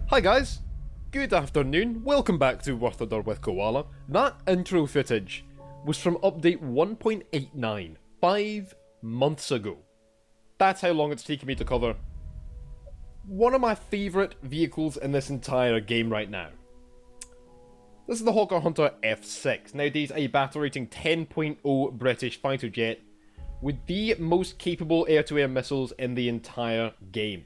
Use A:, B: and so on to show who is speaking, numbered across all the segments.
A: Hi guys, good afternoon, welcome back to Worth a Door with Koala. That intro footage was from update 1.89, 5 months ago. That's how long it's taken me to cover one of my favourite vehicles in this entire game right now. This is the Hawker Hunter F.6, nowadays a battle rating 10.0 British fighter jet with the most capable air-to-air missiles in the entire game.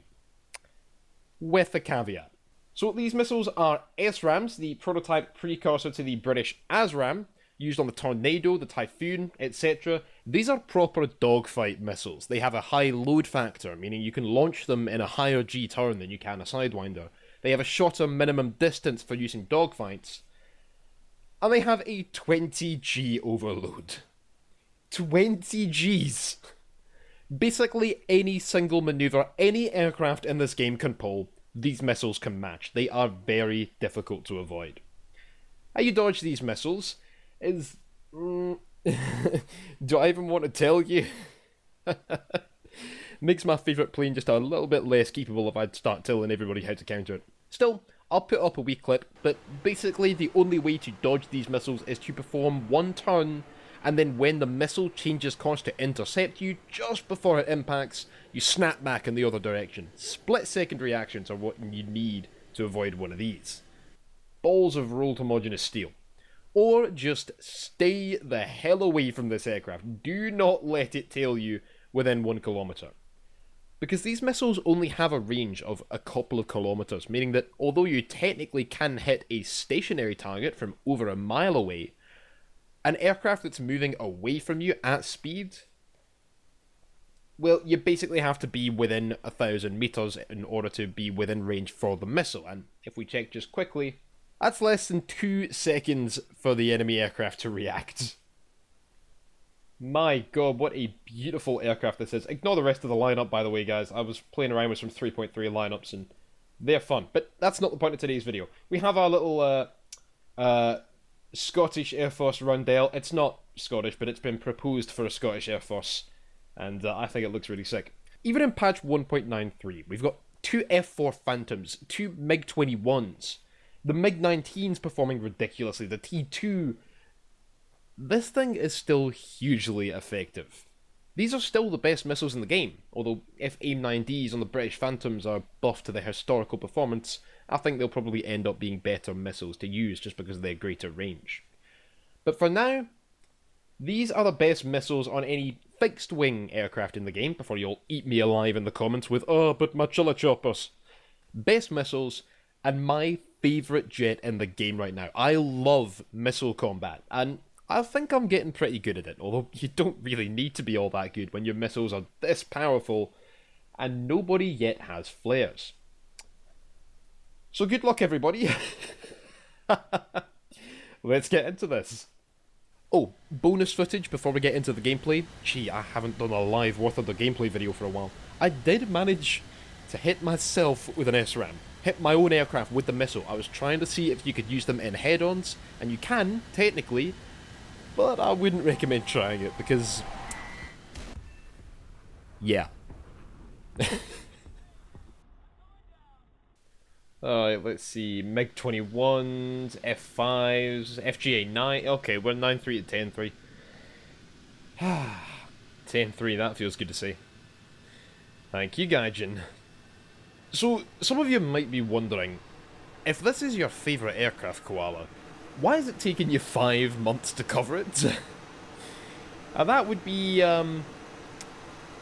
A: With a caveat. So these missiles are SRAMs, the prototype precursor to the British ASRAM, used on the Tornado, the Typhoon, etc. These are proper dogfight missiles. They have a high load factor, meaning you can launch them in a higher G turn than you can a Sidewinder. They have a shorter minimum distance for using dogfights. And they have a 20 G overload. 20 Gs! Basically any single maneuver any aircraft in this game can pull, these missiles can match. They are very difficult to avoid. How you dodge these missiles is... do I even want to tell you? Makes my favourite plane just a little bit less capable if I'd start telling everybody how to counter it. Still, I'll put up a wee clip, but basically the only way to dodge these missiles is to perform one turn, and then when the missile changes course to intercept you just before it impacts, you snap back in the other direction. Split-second reactions are what you need to avoid one of these. Balls of rolled homogeneous steel. Or just stay the hell away from this aircraft. Do not let it tail you within 1 kilometre. Because these missiles only have a range of a couple of kilometres, meaning that although you technically can hit a stationary target from over a mile away, an aircraft that's moving away from you at speed, well, you basically have to be within 1,000 metres in order to be within range for the missile. And if we check just quickly, that's less than 2 seconds for the enemy aircraft to react. My god, what a beautiful aircraft this is. Ignore the rest of the lineup, by the way, guys. I was playing around with some 3.3 lineups, and they're fun. But that's not the point of today's video. We have our little Scottish Air Force Rundell. It's not Scottish, but it's been proposed for a Scottish Air Force, and I think it looks really sick. Even in patch 1.93, we've got two F4 Phantoms, two MiG-21s, the MiG-19's performing ridiculously, the T2. This thing is still hugely effective. These are still the best missiles in the game, although if AIM-9Ds on the British Phantoms are buffed to their historical performance, I think they'll probably end up being better missiles to use just because of their greater range. But for now, these are the best missiles on any fixed-wing aircraft in the game, before you'll eat me alive in the comments with, "Oh, but my chilla choppers." Best missiles, and my favourite jet in the game right now. I love missile combat, and I think I'm getting pretty good at it, although you don't really need to be all that good when your missiles are this powerful, and nobody yet has flares. So good luck, everybody. Let's get into this. Oh, bonus footage before we get into the gameplay. Gee, I haven't done a live Worth of the gameplay video for a while. I did manage to hit myself with an SRAM. Hit my own aircraft with the missile. I was trying to see if you could use them in head-ons, and you can, technically, but I wouldn't recommend trying it, because... yeah. Alright, let's see. MiG-21s, F5s, FGA-9... Okay, we're 9-3 to 10-3. 10-3, that feels good to say. Thank you, Gaijin. So, some of you might be wondering, if this is your favourite aircraft, Koala, why is it taking you 5 months to cover it? And that would be, that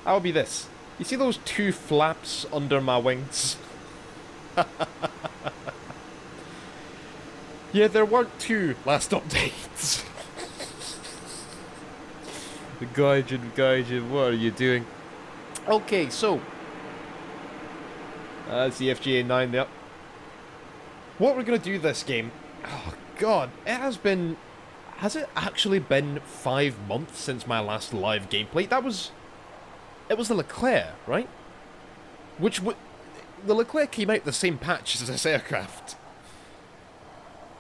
A: would be this. You see those two flaps under my wings? Yeah, there weren't two last updates. Gaijin, what are you doing? Okay, so... that's the FGA-9 there. What we're going to do this game... Oh, God. It has been... Has it actually been 5 months since my last live gameplay? That was... It was the Leclerc, right? Which... The Leclerc came out the same patch as this aircraft.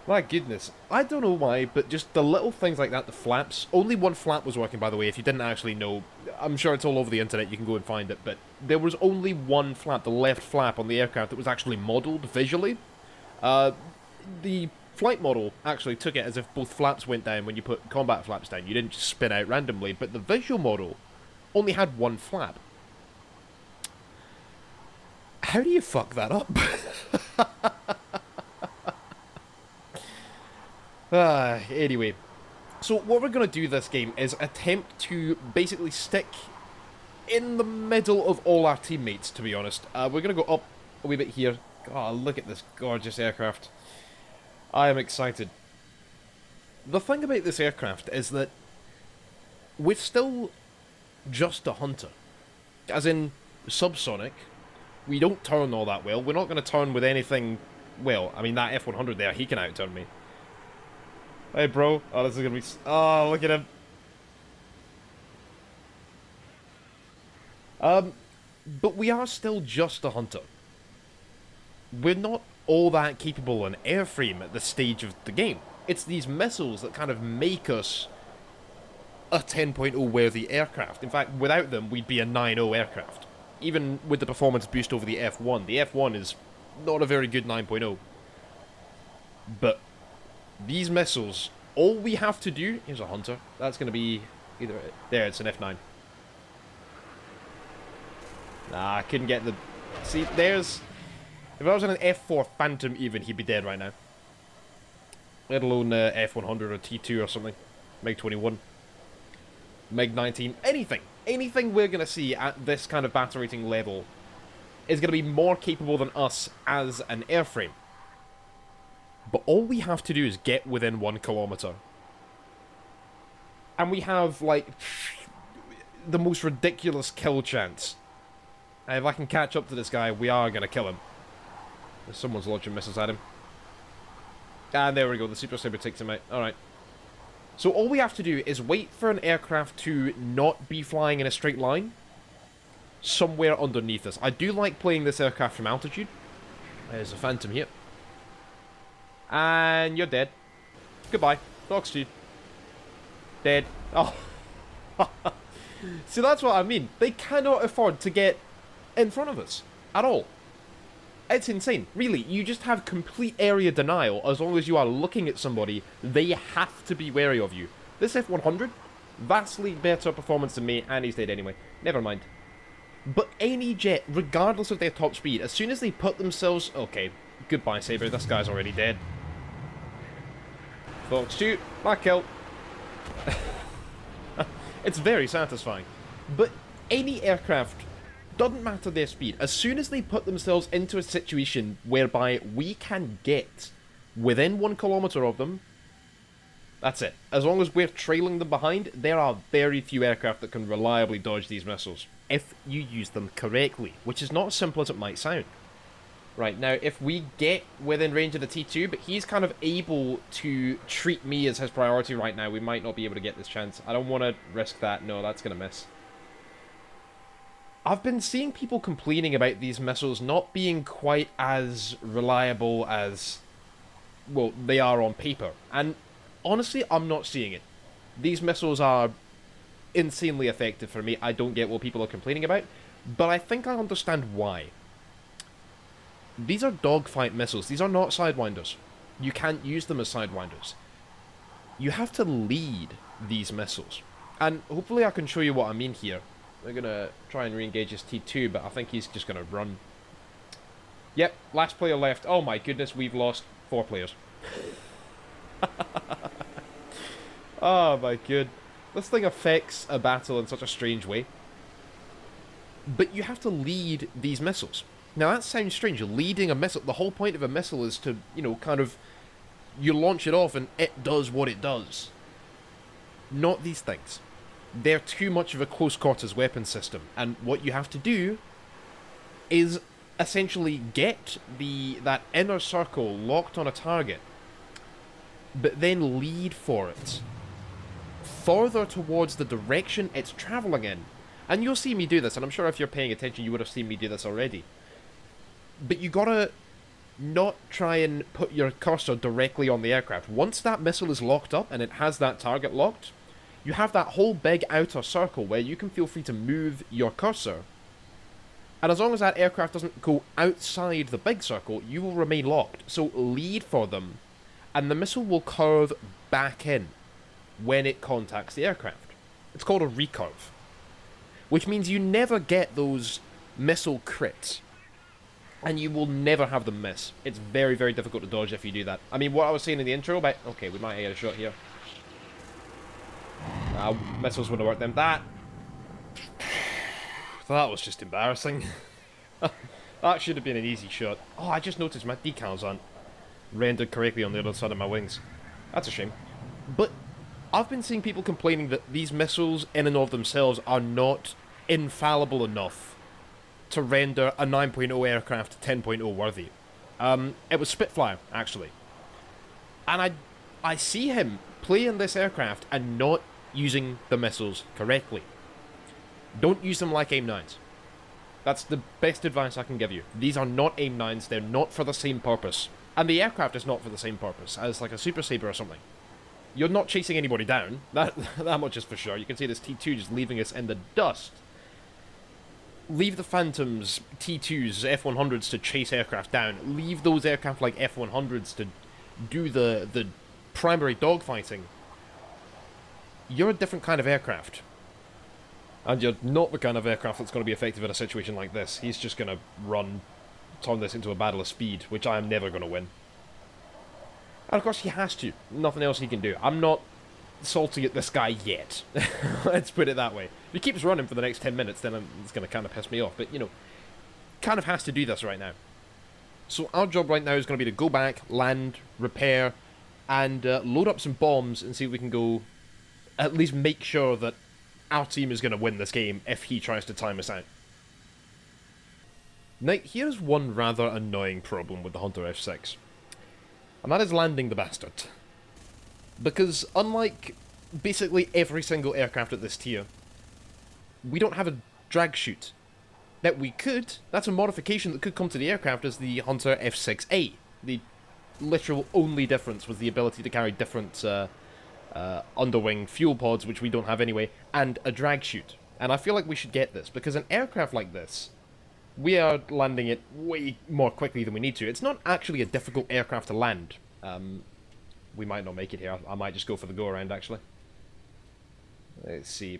A: My goodness. I don't know why, but just the little things like that, the flaps. Only one flap was working, by the way, if you didn't actually know. I'm sure it's all over the internet, you can go and find it, but there was only one flap, the left flap on the aircraft, that was actually modelled visually. The flight model actually took it as if both flaps went down when you put combat flaps down. You didn't just spin out randomly, but the visual model only had one flap. How do you fuck that up? Anyway, so what we're going to do this game is attempt to basically stick in the middle of all our teammates, to be honest. We're going to go up a wee bit here. God, look at this gorgeous aircraft. I am excited. The thing about this aircraft is that we're still just a hunter. As in, subsonic. We don't turn all that well. We're not going to turn with anything... Well, I mean, that F-100 there, he can outturn me. Hey, bro. Oh, this is going to be... Oh, look at him. But we are still just a hunter. We're not all that capable in airframe at this stage of the game. It's these missiles that kind of make us a 10.0 worthy aircraft. In fact, without them, we'd be a 9.0 aircraft. Even with the performance boost over the F1. The F1 is not a very good 9.0. But these missiles, all we have to do... Here's a hunter. That's going to be either... There, it's an F9. Nah, I couldn't get the... See, there's... If I was in an F4 Phantom even, he'd be dead right now. Let alone F100 or T2 or something. MiG-21. MiG-19. Anything. Anything we're going to see at this kind of battle rating level is going to be more capable than us as an airframe. But all we have to do is get within 1 kilometer. And we have, like, the most ridiculous kill chance. And if I can catch up to this guy, we are going to kill him. Someone's launching missiles at him. And there we go, the Super Saber takes him out. Alright. So all we have to do is wait for an aircraft to not be flying in a straight line. Somewhere underneath us. I do like playing this aircraft from altitude. There's a Phantom here. And you're dead. Goodbye. Talks to you. Dead. Oh. See, that's what I mean. They cannot afford to get in front of us. At all. It's insane. Really, you just have complete area denial as long as you are looking at somebody. They have to be wary of you. This F100, vastly better performance than me, and he's dead anyway. Never mind. But any jet, regardless of their top speed, as soon as they put themselves... Okay, goodbye, Sabre. This guy's already dead. Fox 2, my kill. It's very satisfying. But any aircraft, doesn't matter their speed, as soon as they put themselves into a situation whereby we can get within 1 kilometer of them, that's it. As long as we're trailing them behind, there are very few aircraft that can reliably dodge these missiles, if you use them correctly, which is not as simple as it might sound. Right, now, if we get within range of the T2, but he's kind of able to treat me as his priority right now, we might not be able to get this chance. I don't want to risk that. No, that's going to miss. I've been seeing people complaining about these missiles not being quite as reliable as, well, they are on paper. And honestly, I'm not seeing it. These missiles are insanely effective for me. I don't get what people are complaining about, but I think I understand why. These are dogfight missiles. These are not sidewinders. You can't use them as sidewinders. You have to lead these missiles. And hopefully I can show you what I mean here. We're going to try and re-engage his T2, but I think he's just going to run. Yep, last player left. Oh my goodness, we've lost 4 players. Oh my god. This thing affects a battle in such a strange way. But you have to lead these missiles. Now that sounds strange, leading a missile. The whole point of a missile is to, you know, kind of, you launch it off and it does what it does. Not these things. They're too much of a close quarters weapon system, and what you have to do is essentially get that inner circle locked on a target, but then lead for it further towards the direction it's travelling in. And you'll see me do this, and I'm sure if you're paying attention you would have seen me do this already. But you gotta not try and put your cursor directly on the aircraft. Once that missile is locked up and it has that target locked, you have that whole big outer circle where you can feel free to move your cursor. And as long as that aircraft doesn't go outside the big circle, you will remain locked. So lead for them, and the missile will curve back in when it contacts the aircraft. It's called a recurve, which means you never get those missile crits, and you will never have them miss. It's very, very difficult to dodge if you do that. I mean, what I was saying in the intro about... Okay, we might get a shot here. Missiles wouldn't have worked then. That was just embarrassing. That should have been an easy shot. Oh, I just noticed my decals aren't rendered correctly on the other side of my wings. That's a shame. But I've been seeing people complaining that these missiles in and of themselves are not infallible enough to render a 9.0 aircraft 10.0 worthy. It was Spitfire, actually. And I see him playing this aircraft and not using the missiles correctly. Don't use them like AIM-9s. That's the best advice I can give you. These are not AIM-9s, they're not for the same purpose. And the aircraft is not for the same purpose as like a Super Sabre or something. You're not chasing anybody down, that much is for sure. You can see this T2 just leaving us in the dust. Leave the Phantoms, T2s, F100s to chase aircraft down. Leave those aircraft like F100s to do the primary dogfighting. You're a different kind of aircraft. And you're not the kind of aircraft that's going to be effective in a situation like this. He's just going to turn this into a battle of speed, which I am never going to win. And of course he has to. Nothing else he can do. I'm not salty at this guy yet. Let's put it that way. If he keeps running for the next 10 minutes, then it's going to kind of piss me off. But, you know, kind of has to do this right now. So our job right now is going to be to go back, land, repair, and load up some bombs and see if we can go at least make sure that our team is going to win this game if he tries to time us out. Now, here's one rather annoying problem with the Hunter F.6. And that is landing the bastard. Because unlike basically every single aircraft at this tier, we don't have a drag chute. That we could, that's a modification that could come to the aircraft as the Hunter F.6A. The literal only difference was the ability to carry different underwing fuel pods, which we don't have anyway, and a drag chute. And I feel like we should get this, because an aircraft like this, we are landing it way more quickly than we need to. It's not actually a difficult aircraft to land. We might not make it here. I might just go for the go-around, actually. Let's see.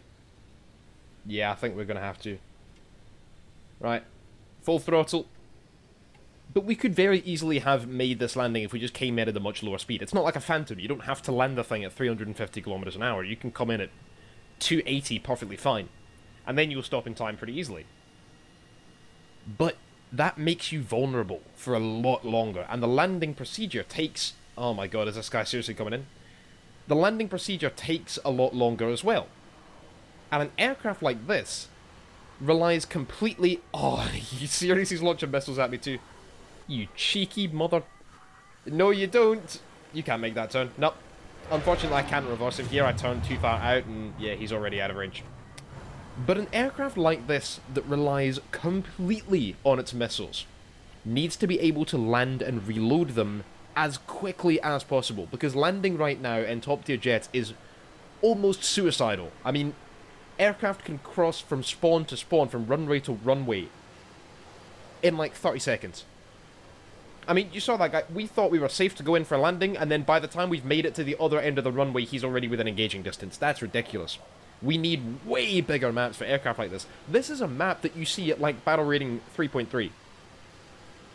A: Yeah, I think we're going to have to. Right. Full throttle. But we could very easily have made this landing if we just came in at a much lower speed. It's not like a Phantom. You don't have to land the thing at 350 kilometers an hour. You can come in at 280 perfectly fine. And then you'll stop in time pretty easily. But that makes you vulnerable for a lot longer. And the landing procedure takes... Oh my god, is this guy seriously coming in? The landing procedure takes a lot longer as well. And an aircraft like this relies completely... Oh, he seriously is launching missiles at me too. You cheeky mother... No, you don't. You can't make that turn. Nope. Unfortunately, I can't reverse him here. I turned too far out, and yeah, he's already out of range. But an aircraft like this that relies completely on its missiles needs to be able to land and reload them as quickly as possible, because landing right now in top-tier jets is almost suicidal. I mean, aircraft can cross from spawn to spawn, from runway to runway, in like 30 seconds. I mean, you saw that guy. We thought we were safe to go in for a landing, and then by the time we've made it to the other end of the runway, he's already within engaging distance. That's ridiculous. We need way bigger maps for aircraft like this. This is a map that you see at like battle rating 3.3.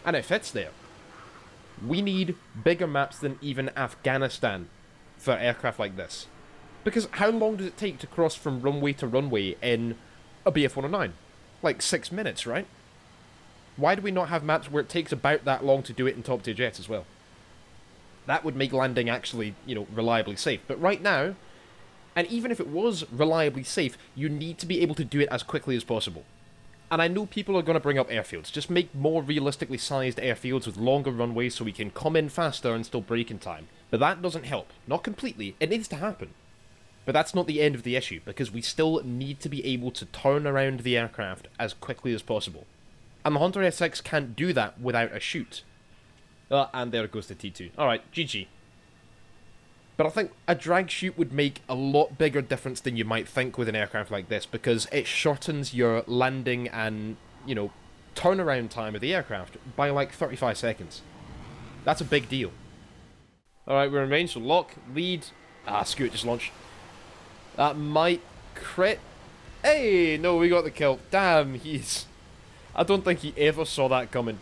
A: And it fits there. We need bigger maps than even Afghanistan for aircraft like this. Because how long does it take to cross from runway to runway in a BF-109? Like 6 minutes, right? Why do we not have maps where it takes about that long to do it in top-tier jets as well? That would make landing actually, you know, reliably safe. But right now, and even if it was reliably safe, you need to be able to do it as quickly as possible. And I know people are going to bring up airfields. Just make more realistically sized airfields with longer runways so we can come in faster and still brake in time. But that doesn't help. Not completely. It needs to happen. But that's not the end of the issue, because we still need to be able to turn around the aircraft as quickly as possible. And the Hunter F.6 can't do that without a chute. And there goes the T2. Alright, GG. But I think a drag chute would make a lot bigger difference than you might think with an aircraft like this, because it shortens your landing and, you know, turnaround time of the aircraft by like 35 seconds. That's a big deal. Alright, we're in range, so lock, lead. Ah, screw it, just launch. That might crit. Hey, no, we got the kill. Damn, he's... I don't think he ever saw that coming.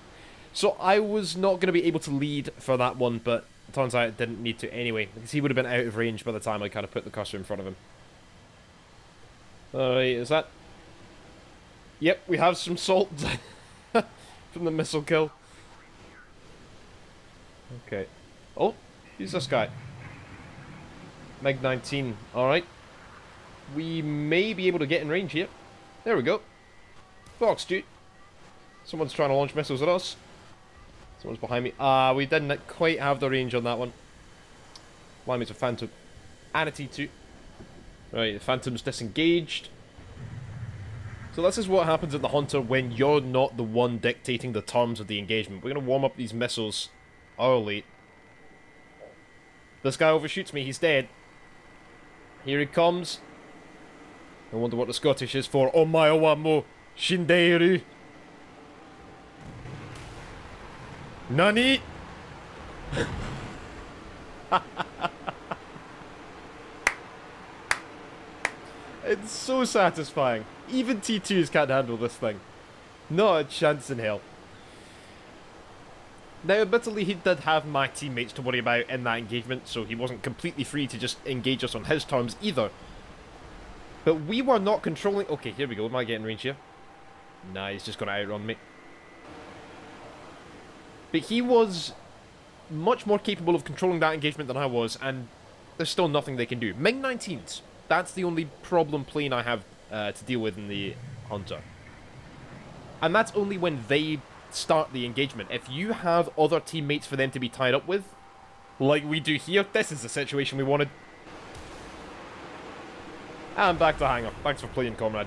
A: So I was not going to be able to lead for that one, but it turns out it didn't need to anyway, because he would have been out of range by the time I kind of put the cursor in front of him. Alright, is that... Yep, we have some salt from the missile kill. Okay. Oh, who's this guy? MiG-19, alright. We may be able to get in range here. There we go. Box, dude. Someone's trying to launch missiles at us. Someone's behind me. Ah, we didn't quite have the range on that one. Why means a Phantom. And a T2. Right, the Phantom's disengaged. So this is what happens at the Hunter when you're not the one dictating the terms of the engagement. We're going to warm up these missiles early. This guy overshoots me, he's dead. Here he comes. I wonder what the Scottish is for. Omae wa mo shinderu. Nani? It's so satisfying. Even T2s can't handle this thing. Not a chance in hell. Now, admittedly, he did have my teammates to worry about in that engagement, so he wasn't completely free to just engage us on his terms either. But we were not controlling... Okay, here we go. Am I getting range here? Nah, he's just going to outrun me. But he was much more capable of controlling that engagement than I was, and there's still nothing they can do. MiG-19s. That's the only problem plane I have to deal with in the Hunter. And that's only when they start the engagement. If you have other teammates for them to be tied up with, like we do here, this is the situation we wanted. And back to hangar. Thanks for playing, comrade.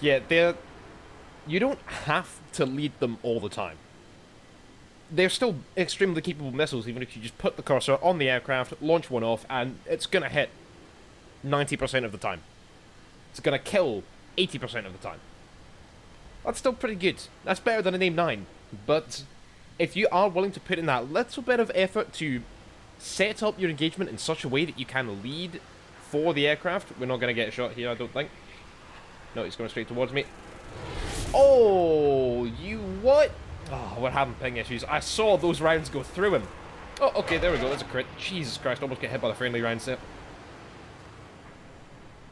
A: Yeah, you don't have to lead them all the time. they're still extremely capable missiles, even if you just put the cursor on the aircraft, launch one off, and it's going to hit 90% of the time. It's going to kill 80% of the time. That's still pretty good. That's better than an AIM-9. But if you are willing to put in that little bit of effort to set up your engagement in such a way that you can lead for the aircraft, we're not going to get a shot here, I don't think. No, he's going straight towards me. Oh, you what? Oh, we're having ping issues. I saw those rounds go through him. Oh, okay, there we go. There's a crit. Jesus Christ, almost get hit by the friendly round set.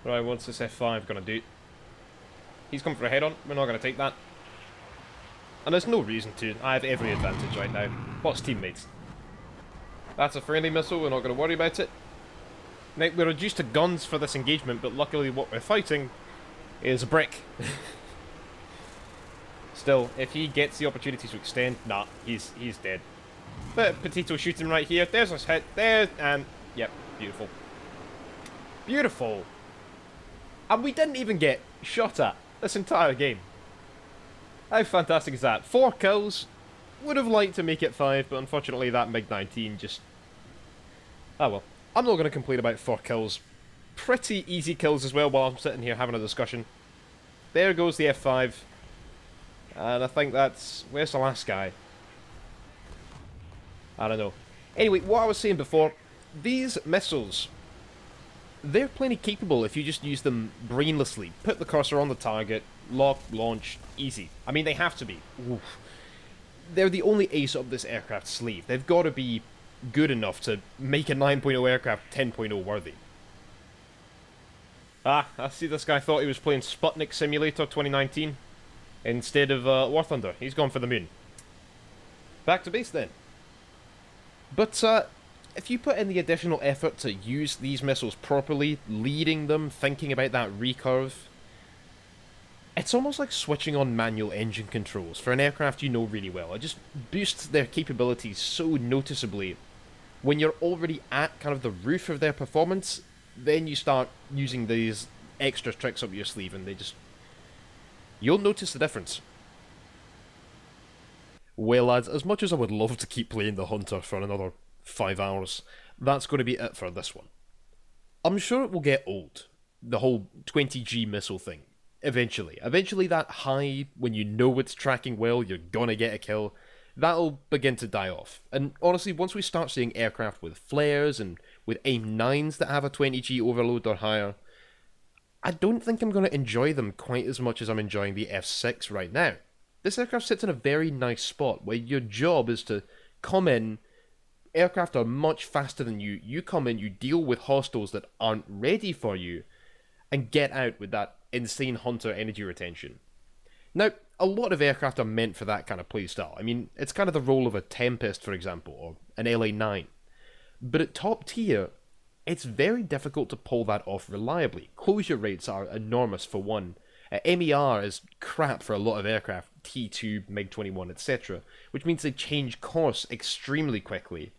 A: Right, what's this F5 going to do? He's come for a head-on. We're not going to take that. And there's no reason to. I have every advantage right now. What's teammates? That's a friendly missile. We're not going to worry about it. Now, we're reduced to guns for this engagement, but luckily what we're fighting is a brick. Still, if he gets the opportunity to extend, nah, he's dead. But Potato shooting right here. There's his hit. There, and yep, beautiful. Beautiful. And we didn't even get shot at this entire game. How fantastic is that? 4 kills. Would have liked to make it 5, but unfortunately that MiG-19 just... Ah well. I'm not going to complain about 4 kills. Pretty easy kills as well while I'm sitting here having a discussion. There goes the F5. And I think that's... Where's the last guy? I don't know. Anyway, what I was saying before, these missiles, they're plenty capable if you just use them brainlessly. Put the cursor on the target, lock, launch, easy. I mean, they have to be. Oof. They're the only ace up this aircraft sleeve. They've got to be good enough to make a 9.0 aircraft 10.0 worthy. Ah, I see this guy thought he was playing Sputnik Simulator 2019 instead of War Thunder. He's gone for the moon. Back to base then. But if you put in the additional effort to use these missiles properly, leading them, thinking about that recurve, it's almost like switching on manual engine controls for an aircraft you know really well. It just boosts their capabilities so noticeably. When you're already at kind of the roof of their performance, then you start using these extra tricks up your sleeve and they just... You'll notice the difference. Well lads, as much as I would love to keep playing the Hunter for another 5 hours, that's going to be it for this one. I'm sure it will get old, the whole 20G missile thing, eventually. Eventually that high, when you know it's tracking well, you're gonna get a kill, that'll begin to die off. And honestly, once we start seeing aircraft with flares and with AIM-9s that have a 20G overload or higher, I don't think I'm going to enjoy them quite as much as I'm enjoying the F.6 right now. This aircraft sits in a very nice spot where your job is to come in, aircraft are much faster than you, you come in, you deal with hostiles that aren't ready for you, and get out with that insane Hunter energy retention. Now, a lot of aircraft are meant for that kind of playstyle. I mean, it's kind of the role of a Tempest, for example, or an LA-9. But at top tier, it's very difficult to pull that off reliably. Closure rates are enormous for one. MER is crap for a lot of aircraft, T2, MiG-21, etc., which means they change course extremely quickly.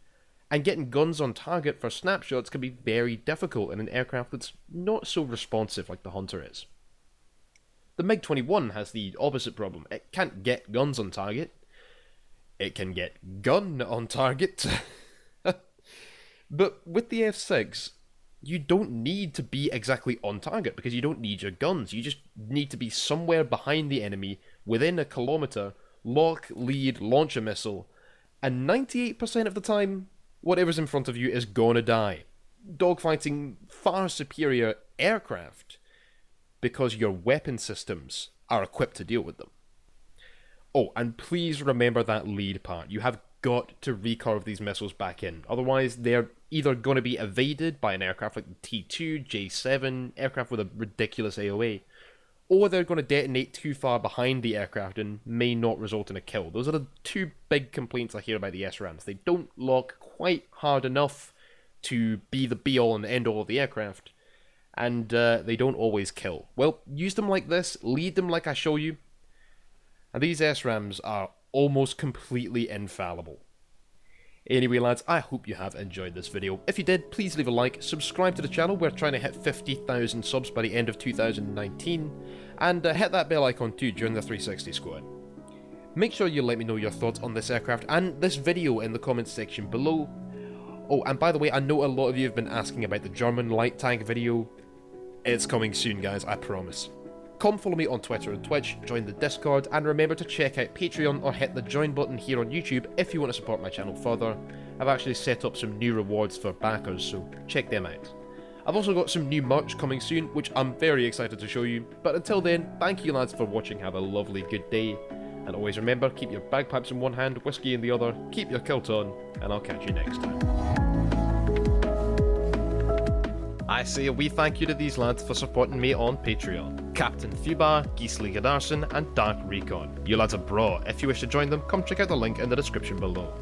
A: And getting guns on target for snapshots can be very difficult in an aircraft that's not so responsive like the Hunter is. The MiG-21 has the opposite problem. It can't get guns on target. It can get gun on target. But with the F6, you don't need to be exactly on target because you don't need your guns. You just need to be somewhere behind the enemy, within a kilometre, lock, lead, launch a missile, and 98% of the time, whatever's in front of you is gonna die. Dogfighting far superior aircraft because your weapon systems are equipped to deal with them. Oh, and please remember that lead part. You have got to recurve these missiles back in. Otherwise, they're either going to be evaded by an aircraft like the T2, J7, aircraft with a ridiculous AOA, or they're going to detonate too far behind the aircraft and may not result in a kill. Those are the two big complaints I hear about the SRAMs. They don't lock quite hard enough to be the be-all and end-all of the aircraft, and they don't always kill. Well, use them like this, lead them like I show you, and these SRAMs are almost completely infallible. Anyway lads, I hope you have enjoyed this video. If you did, please leave a like, subscribe to the channel, we're trying to hit 50,000 subs by the end of 2019, and hit that bell icon too, join the 360 squad. Make sure you let me know your thoughts on this aircraft and this video in the comments section below. Oh, and by the way, I know a lot of you have been asking about the German light tank video. It's coming soon, guys, I promise. Come follow me on Twitter and Twitch, join the Discord, and remember to check out Patreon or hit the join button here on YouTube if you want to support my channel further. I've actually set up some new rewards for backers, so check them out. I've also got some new merch coming soon, which I'm very excited to show you, but until then, thank you lads for watching, have a lovely good day, and always remember, keep your bagpipes in one hand, whiskey in the other, keep your kilt on, and I'll catch you next time. I say a wee thank you to these lads for supporting me on Patreon. Captain Fubar, Gisli Gadarsson, and Dark Recon. You lads are bra. If you wish to join them, come check out the link in the description below.